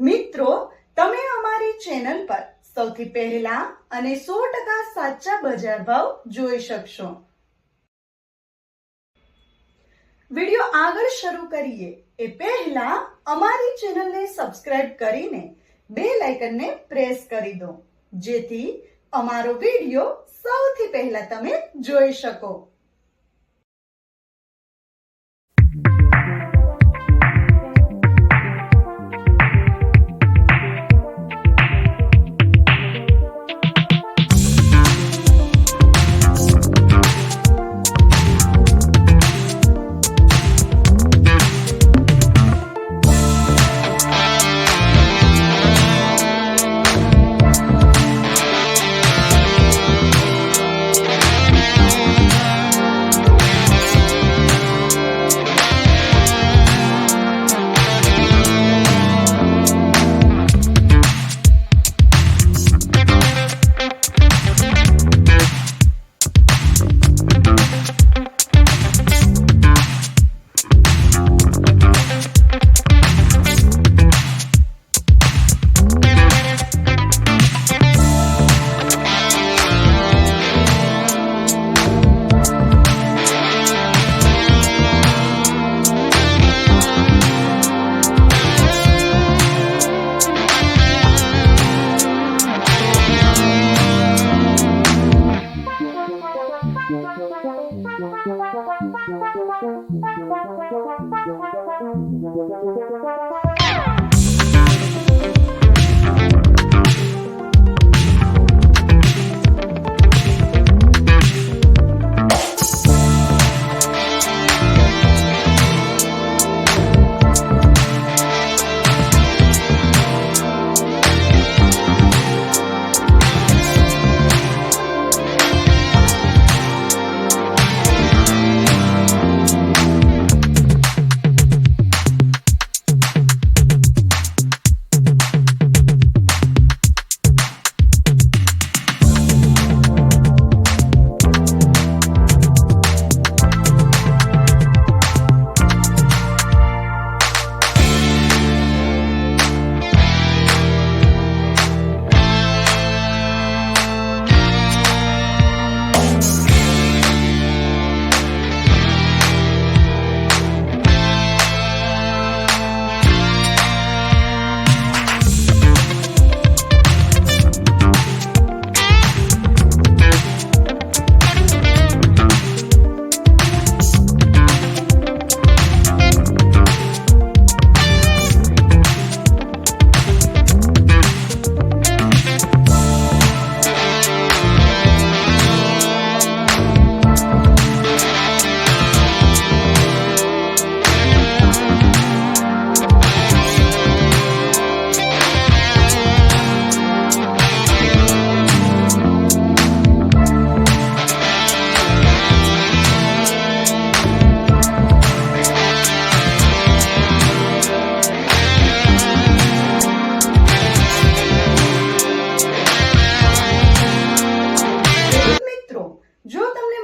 મિત્રો, તમે અમારી ચેનલ પર સૌથી પહેલા અને 100% સાચા બજાર ભાવ જોઈ શકશો. વિડિયો આગળ શરૂ કરીએ એ પહેલા અમારી ચેનલને સબસ્ક્રાઇબ કરીને બેલ આઇકનને પ્રેસ કરી દો, જેથી અમારો વિડિયો સૌથી પહેલા તમે જોઈ શકો.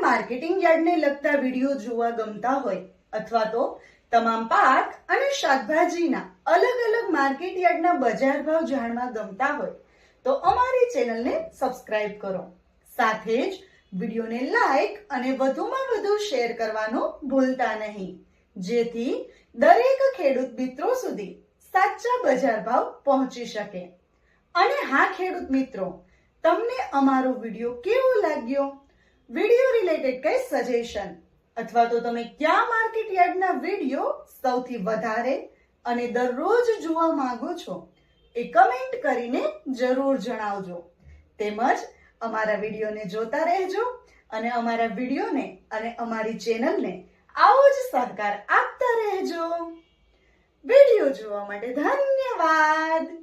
માર્કેટિંગ યાર્ડને લગતા વિડીયો જોવા ગમતા હોય અથવા તો તમામ પાક અને શાકભાજીના અલગ અલગ માર્કેટ યાર્ડના બજાર ભાવ જાણવા ગમતા હોય તો અમારી ચેનલને સબસ્ક્રાઇબ કરો. સાથે જ વિડીયોને લાઈક અને વધુમાં વધુ શેર કરવાનું ભૂલતા નહીં, જેથી દરેક ખેડૂત મિત્રો સુધી સાચા બજાર ભાવ પહોંચી શકે. અને હા ખેડૂત મિત્રો, તમને અમારો વિડીયો કેવો લાગ્યો? વિડીયો રિલેટેડ કઈ સજેશન અથવા તો તમે કયા માર્કેટ યાર્ડના વિડીયો સૌથી વધારે અને દરરોજ જોવા માંગો છો એ કમેન્ટ કરીને જરૂર જણાવજો. તેમજ અમારા વિડીયોને જોતા રહેજો અને અમારા વિડીયોને અને અમારી ચેનલને આવો જ સહકાર આપતા રહેજો. વિડીયો જોવા માટે ધન્યવાદ.